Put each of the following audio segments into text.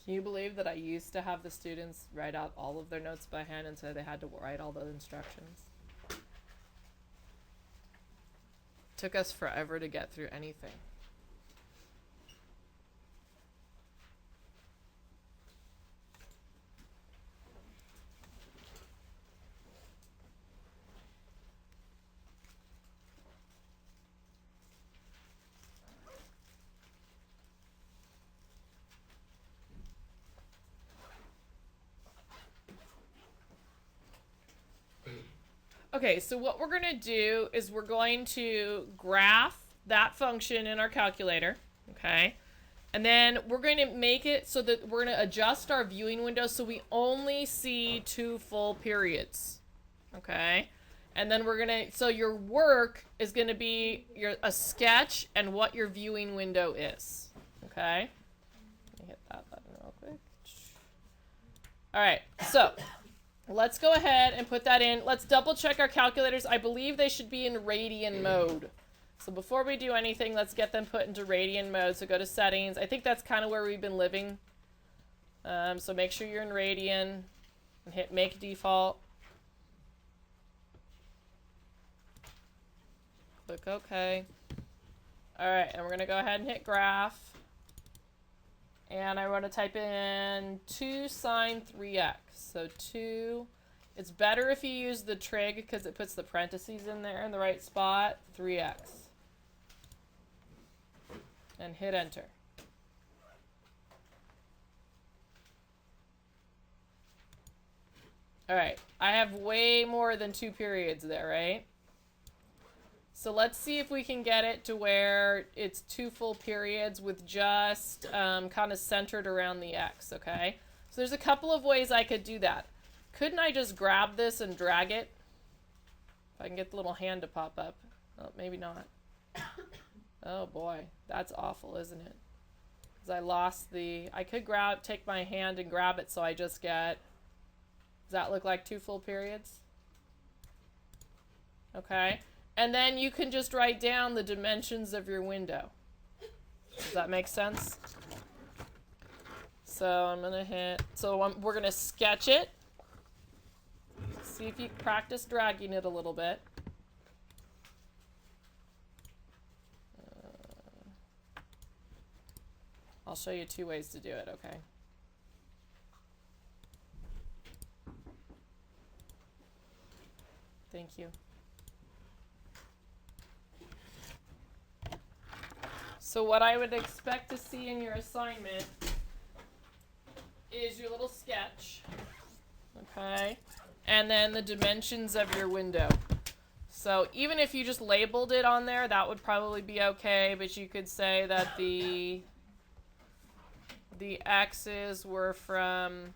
Can you believe that I used to have the students write out all of their notes by hand, and so they had to write all the instructions? Took us forever to get through anything. Okay, so what we're going to do is we're going to graph that function in our calculator, okay? And then we're going to make it so that we're going to adjust our viewing window so we only see 2 full periods, okay? And then we're going to, so your work is going to be a sketch and what your viewing window is, okay? Let me hit that button real quick. All right, so let's go ahead and put that in. Let's double check our calculators. I believe they should be in radian mode. So before we do anything, let's get them put into radian mode. So go to settings. I think that's kind of where we've been living. So make sure you're in radian and hit make default. Click OK. All right, and we're going to go ahead and hit graph. And I want to type in 2 sine 3x. So 2, it's better if you use the trig because it puts the parentheses in there in the right spot, 3x. And hit enter. All right, I have way more than 2 periods there, right? So let's see if we can get it to where it's 2 full periods with just kind of centered around the x, okay? So there's a couple of ways I could do that. Couldn't I just grab this and drag it? If I can get the little hand to pop up. Oh, maybe not. Oh boy, that's awful, isn't it? Because I lost the, I could take my hand and grab it so I just get, does that look like 2 full periods? Okay. And then you can just write down the dimensions of your window. Does that make sense? So I'm going to hit, we're going to sketch it. See if you practice dragging it a little bit. I'll show you 2 ways to do it, okay? Thank you. So what I would expect to see in your assignment is your little sketch, okay? And then the dimensions of your window. So even if you just labeled it on there, that would probably be okay, but you could say that the x's were from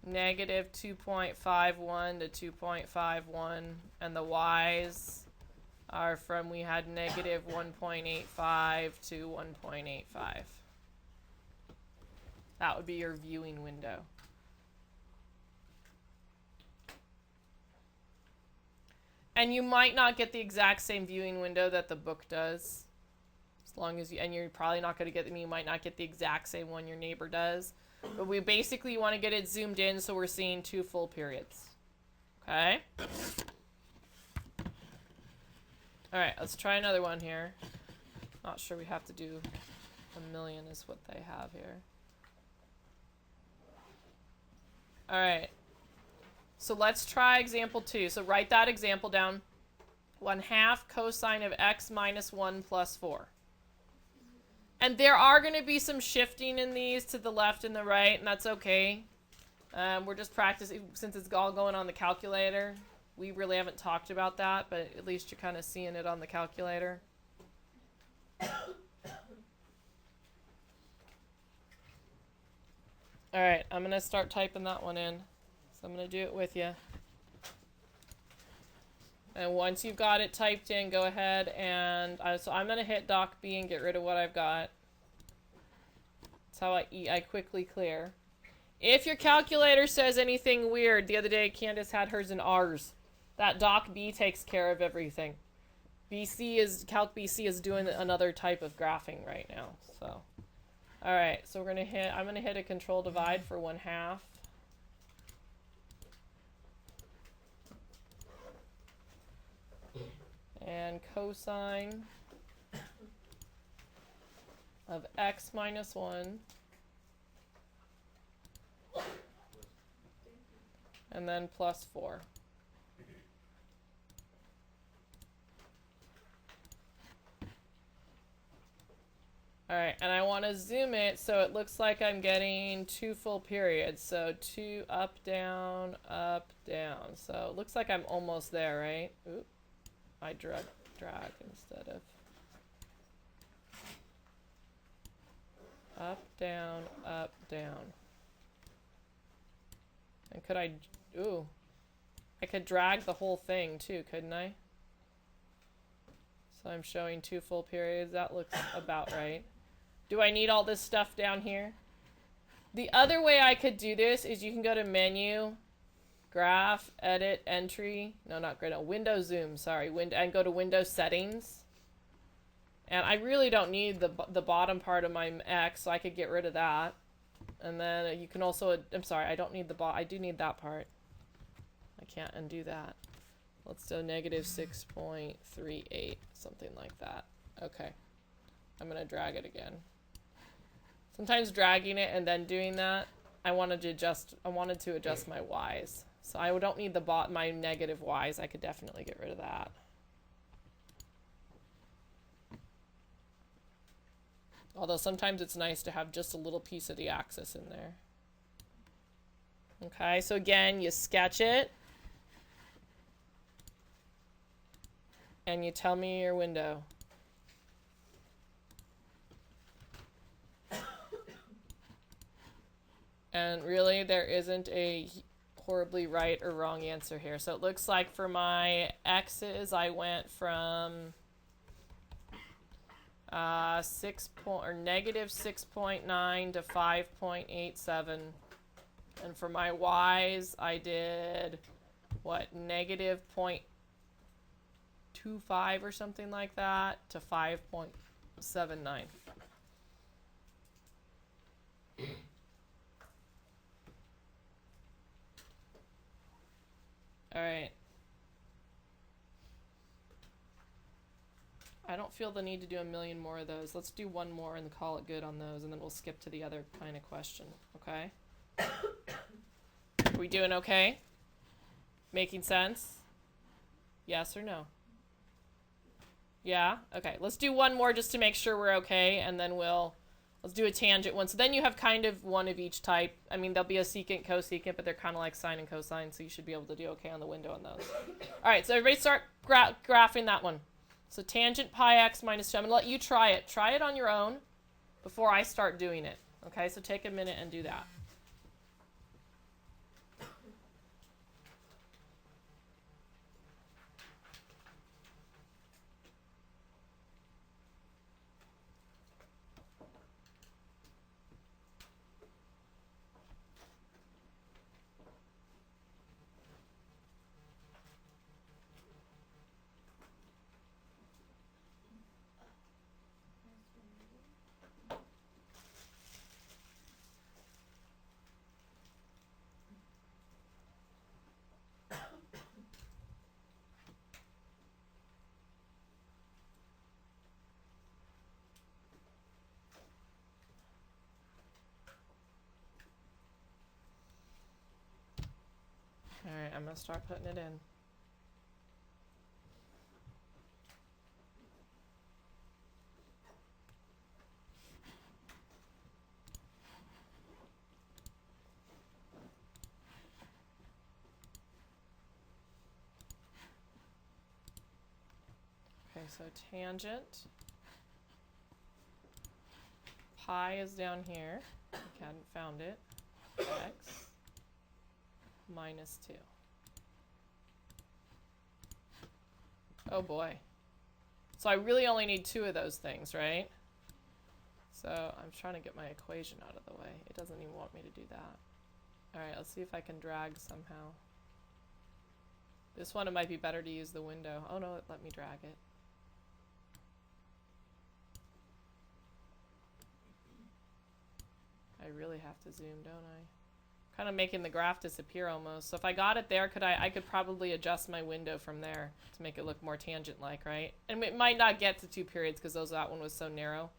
negative 2.51 to 2.51, and the y's are from, we had negative 1.85 to 1.85. That would be your viewing window. And you might not get the exact same viewing window that the book does. As long as you, and you're probably not going to get, you might not get the exact same one your neighbor does. But we basically want to get it zoomed in so we're seeing 2 full periods. Okay? All right, let's try another one here. Not sure we have to do a million is what they have here. All right. So let's try example 2. So write that example down. 1/2 cosine of x minus 1 plus 4. And there are going to be some shifting in these to the left and the right, and that's okay. We're just practicing, since it's all going on the calculator. We really haven't talked about that, but at least you're kind of seeing it on the calculator. All right, I'm going to start typing that one in. So I'm going to do it with you. And once you've got it typed in, go ahead and, so I'm going to hit Doc B and get rid of what I've got. That's how I quickly clear. If your calculator says anything weird, the other day Candace had hers in R's. That Doc B takes care of everything. Calc BC is doing another type of graphing right now. So All right, so I'm gonna hit a control divide for 1/2. And cosine of x minus 1. And then plus 4. All right, and I want to zoom it so it looks like I'm getting 2 full periods. So 2 up, down, So it looks like I'm almost there, right? Oop, I drag instead of up, down, up, down. And could I, ooh, I could drag the whole thing too, couldn't I? So I'm showing 2 full periods. That looks about right. Do I need all this stuff down here? The other way I could do this is you can go to menu, graph, edit, entry. No, not grid. No, window zoom. Sorry, and go to window settings. And I really don't need the bottom part of my X, so I could get rid of that. And then you can also, I'm sorry, I don't need the I do need that part. I can't undo that. Let's do -6.38, something like that. Okay. I'm gonna drag it again. Sometimes dragging it and then doing that, I wanted to adjust my Y's. So I don't need my negative Y's. I could definitely get rid of that. Although sometimes it's nice to have just a little piece of the axis in there. Okay, so again, you sketch it. And you tell me your window. And really, there isn't a horribly right or wrong answer here. So it looks like for my x's, I went from -6.9 to 5.87. And for my y's, I did, what, -0.25 or something like that to 5.79. All right. I don't feel the need to do a million more of those. Let's do one more and call it good on those, and then we'll skip to the other kind of question, okay? Are we doing okay? Making sense? Yes or no? Yeah? Okay, let's do one more just to make sure we're okay, and then let's do a tangent one. So then you have kind of one of each type. I mean, there'll be a secant, cosecant, but they're kind of like sine and cosine, so you should be able to do okay on the window on those. All right, so everybody start graphing that one. So tangent pi x minus 2. I'm going to let you try it. Try it on your own before I start doing it. Okay, so take a minute and do that. All right, I'm going to start putting it in. Okay, so tangent pi is down here. I hadn't found it. X minus 2. Oh boy. So I really only need 2 of those things, right? So I'm trying to get my equation out of the way. It doesn't even want me to do that. All right, let's see if I can drag somehow. This one, it might be better to use the window. Oh no, let me drag it. I really have to zoom, don't I? Kind of making the graph disappear almost. So if I got it there, I could probably adjust my window from there to make it look more tangent-like, right? And it might not get to 2 periods because that one was so narrow.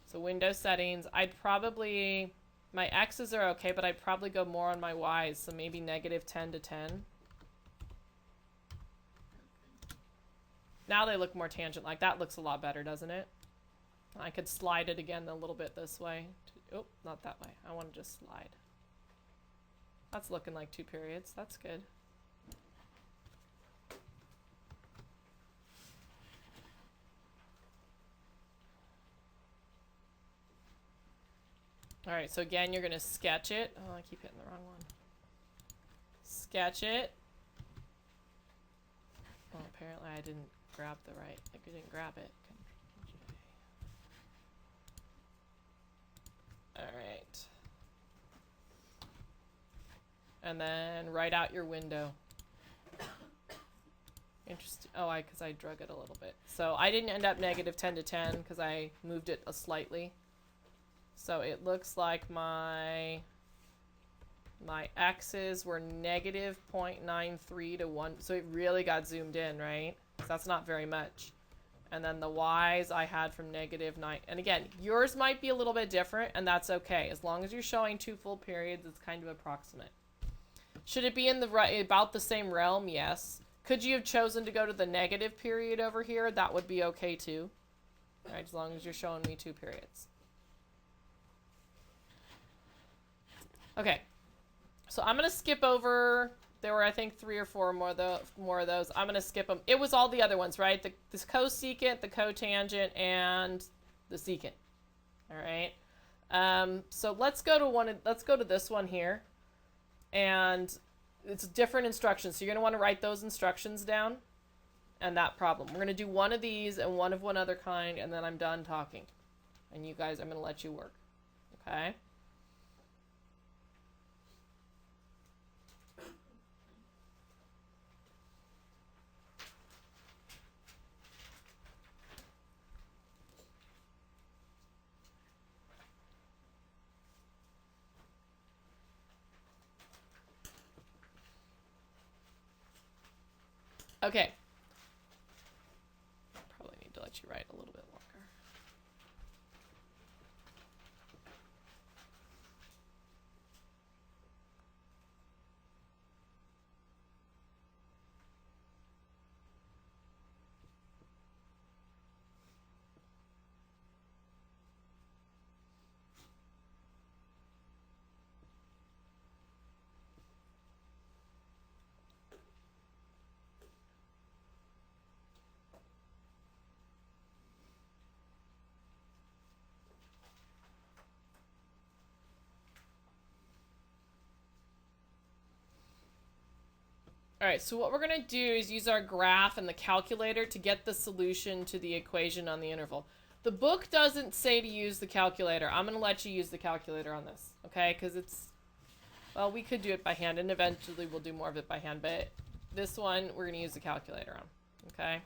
So window settings, I'd probably, my X's are okay, but I'd probably go more on my Y's. So maybe -10 to 10. Now they look more tangent-like. That looks a lot better, doesn't it? I could slide it again a little bit this way. Oh, not that way. I want to just slide. That's looking like 2 periods. That's good. All right, so again, you're going to sketch it. Oh, I keep hitting the wrong one. Sketch it. Oh, apparently I didn't grab the right. I didn't grab it. All right. And then write out your window. Interesting. Oh, because I drug it a little bit. So I didn't end up -10 to 10 because I moved it slightly. So it looks like my X's were -0.93 to 1. So it really got zoomed in, right? That's not very much. And then the Y's I had from -9. And again, yours might be a little bit different, and that's okay. As long as you're showing 2 full periods, it's kind of approximate. Should it be in about the same realm? Yes. Could you have chosen to go to the negative period over here? That would be okay too. All right, as long as you're showing me 2 periods. Okay. So I'm going to skip over. There were, I think, 3 or 4 more of those. I'm going to skip them. It was all the other ones, right? This cosecant, the cotangent, and the secant. All right. So let's go to this one here. And it's different instructions. So you're going to want to write those instructions down and that problem. We're going to do one of these and one of one other kind, and then I'm done talking. And you guys, I'm going to let you work. Okay? Okay. Probably need to let you write a little bit longer. All right, so what we're going to do is use our graph and the calculator to get the solution to the equation on the interval. The book doesn't say to use the calculator. I'm going to let you use the calculator on this, okay? Because it's, well, we could do it by hand, and eventually we'll do more of it by hand, but this one we're going to use the calculator on, okay?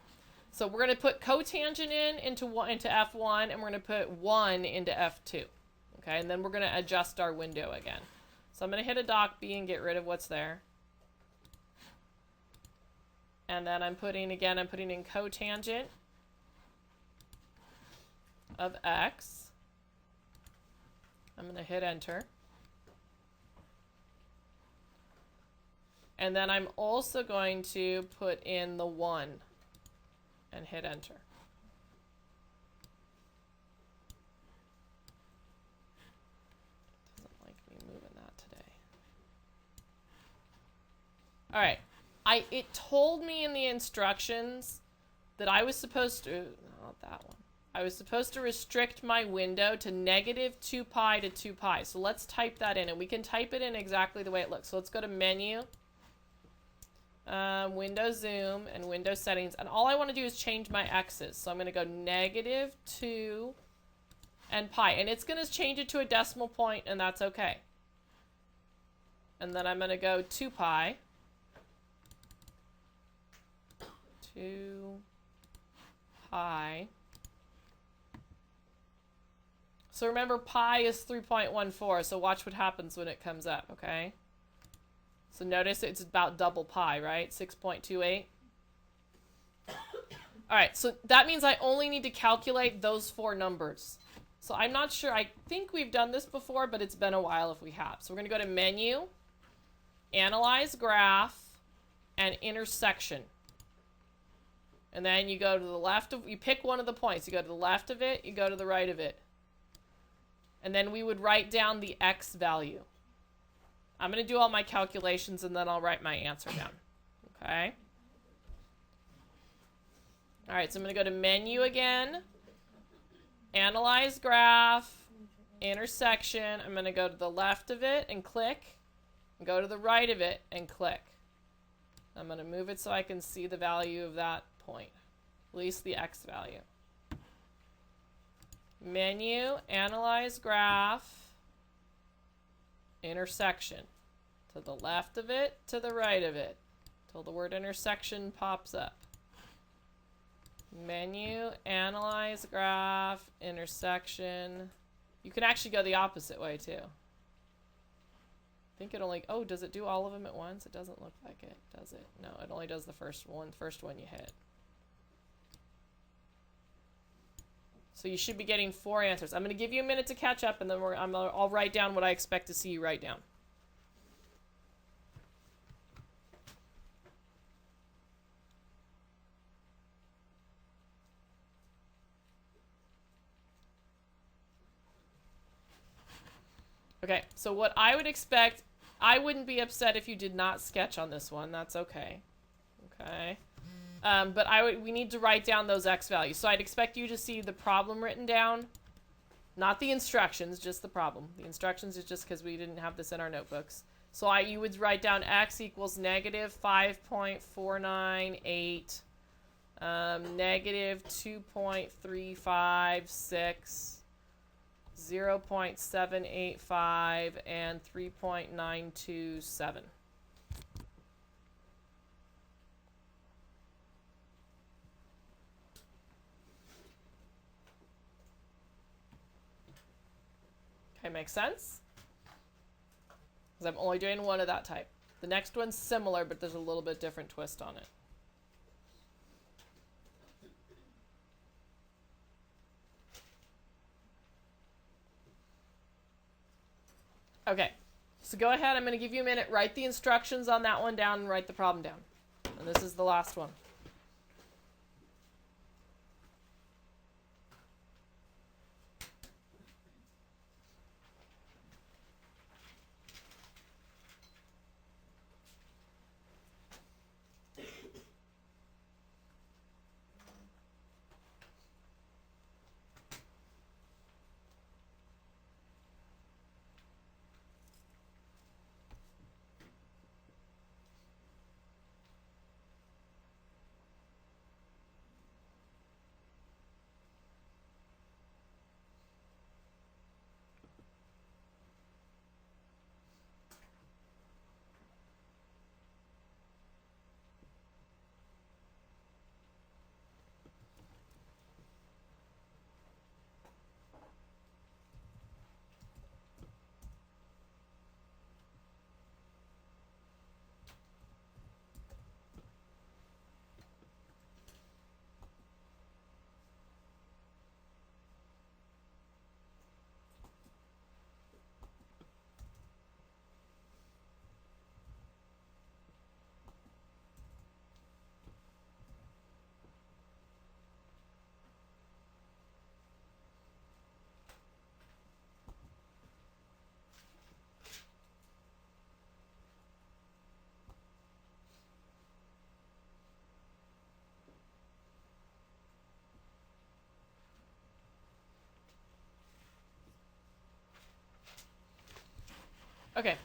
So we're going to put cotangent into F1, and we're going to put 1 into F2, okay? And then we're going to adjust our window again. So I'm going to hit a dock B and get rid of what's there. And then I'm putting in cotangent of X. I'm going to hit enter. And then I'm also going to put in the 1 and hit enter. It doesn't like me moving that today. All right. It told me in the instructions that I was supposed to, not that one. I was supposed to restrict my window to -2 pi to 2 pi. So let's type that in, and we can type it in exactly the way it looks. So let's go to menu, window zoom, and window settings. And all I want to do is change my X's. So I'm going to go -2 and pi. And it's going to change it to a decimal point, and that's okay. And then I'm going to go 2 pi. 2 pi. So remember, pi is 3.14, so watch what happens when it comes up, okay? So notice it's about double pi, right? 6.28. All right, so that means I only need to calculate those 4 numbers. So I'm not sure. I think we've done this before, but it's been a while if we have. So we're going to go to Menu, Analyze Graph, and Intersection. And then you go to the left of, you pick one of the points. You go to the left of it, you go to the right of it. And then we would write down the x value. I'm going to do all my calculations and then I'll write my answer down. Okay? All right, so I'm going to go to Menu again. Analyze Graph. Intersection. I'm going to go to the left of it and click. And go to the right of it and click. I'm going to move it so I can see the value of that point. At least the x value. Menu, Analyze Graph, Intersection. To the left of it, to the right of it. Till the word intersection pops up. Menu, Analyze Graph, Intersection. You can actually go the opposite way too. I think it only, oh, does it do all of them at once? It doesn't look like it, does it? No, it only does the first one you hit. So you should be getting 4 answers. I'm going to give you a minute to catch up, and then I'll write down what I expect to see you write down. Okay, so what I would expect, I wouldn't be upset if you did not sketch on this one. That's okay. Okay. But we need to write down those x values. So I'd expect you to see the problem written down, not the instructions, just the problem. The instructions is just because we didn't have this in our notebooks. So you would write down x equals negative 5.498, negative 2.356, 0.785, and 3.927. Okay, makes sense? Because I'm only doing one of that type. The next one's similar, but there's a little bit different twist on it. Okay, so go ahead. I'm going to give you a minute. Write the instructions on that one down and write the problem down. And this is the last one. Okay,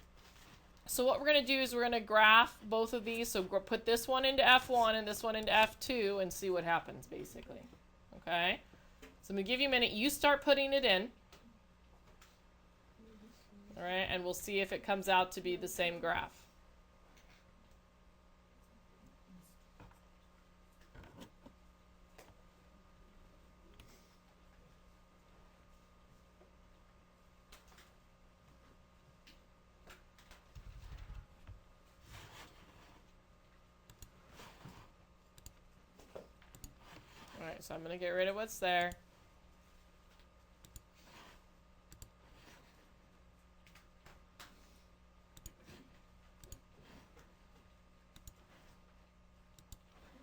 so what we're going to do is we're going to graph both of these. So put this one into F1 and this one into F2 and see what happens, basically. Okay, so I'm going to give you a minute. You start putting it in. All right, and we'll see if it comes out to be the same graph. so I'm going to get rid of what's there.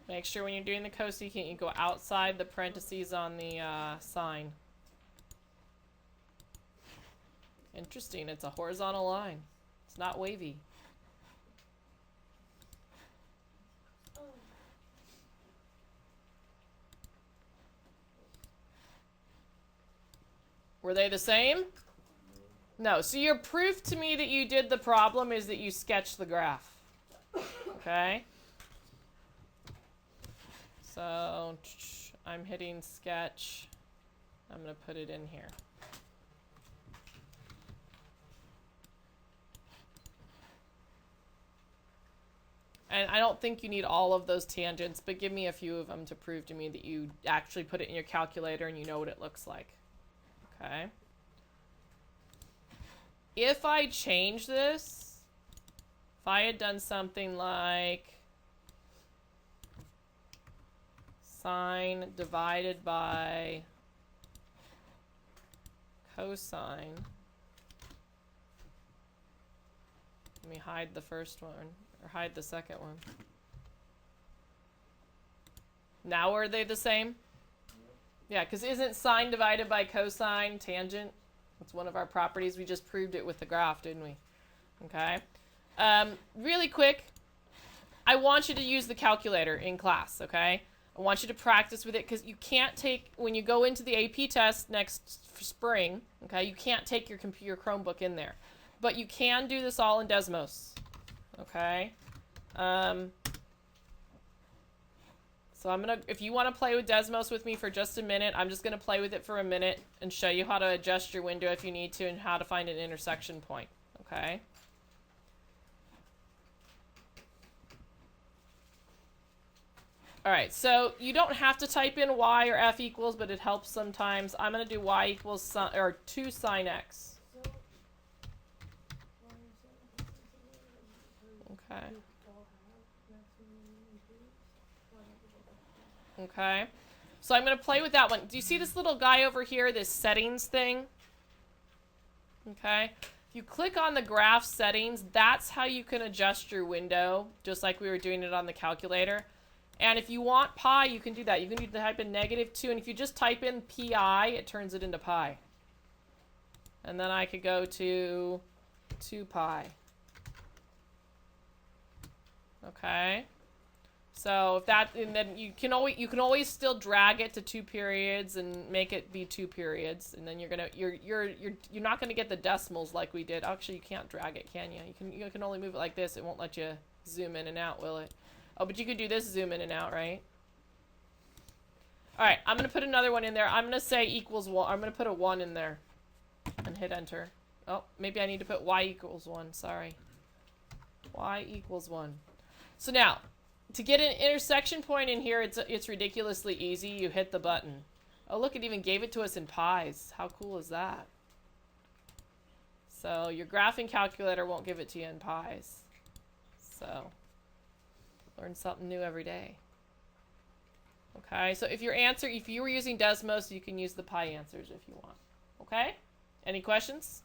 Make sure when you're doing the cosecant, you go outside the parentheses on the sign. Interesting, it's a horizontal line. It's not wavy. Were they the same? No, so your proof to me that you did the problem is that you sketched the graph. Okay? So, I'm hitting sketch. I'm going to put it in here. And I don't think you need all of those tangents, but give me a few of them to prove to me that you actually put it in your calculator and you know what it looks like. Okay. If I change this, if I had done something like sine divided by cosine. Let me hide the first one, or hide the second one. Now are they the same? Yeah, because isn't sine divided by cosine tangent? It's one of our properties. We just proved it with the graph, didn't we? Okay. Really quick, I want you to use the calculator in class, okay? I want you to practice with it because you can't take, when you go into the AP test next spring, okay, you can't take your computer Chromebook in there. But you can do this all in Desmos, okay? So I'm going to, if you want to play with Desmos with me for just a minute, I'm just going to play with it for a minute and show you how to adjust your window if you need to and how to find an intersection point, okay? All right, so you don't have to type in y or f equals, but it helps sometimes. I'm going to do y equals or 2 sine x. Okay. Okay. So I'm going to play with that one. Do you see this little guy over here, this settings thing? Okay. If you click on the graph settings, that's how you can adjust your window, just like we were doing it on the calculator. And if you want pi, you can do that. You can type in -2, and if you just type in pi, it turns it into pi. And then I could go to 2 pi. Okay. So if that, and then you can always still drag it to 2 periods and make it be 2 periods, and then you're not gonna get the decimals like we did. Actually, you can't drag it, can you? You can only move it like this. It won't let you zoom in and out, will it? Oh, but you could do this zoom in and out, right? All right, I'm going to put another one in there. I'm going to say equals 1. I'm going to put a 1 in there and hit enter. Oh, maybe I need to put y equals 1. Sorry. Y equals 1. So now, to get an intersection point in here, it's ridiculously easy. You hit the button. Oh, look, it even gave it to us in pies. How cool is that? So your graphing calculator won't give it to you in pies. So learn something new every day. Okay, so if you were using Desmos, you can use the pi answers if you want. Okay? Any questions?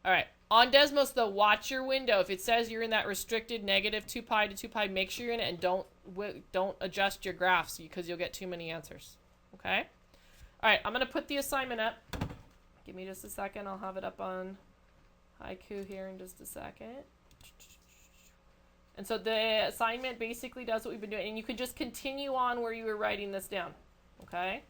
All right. On Desmos, though, watch your window. If it says you're in that restricted -2 pi to 2 pi, make sure you're in it and don't adjust your graphs because you'll get too many answers. Okay? All right, I'm going to put the assignment up. Give me just a second. I'll have it up on Haiku here in just a second. And so the assignment basically does what we've been doing. And you could just continue on where you were writing this down. Okay?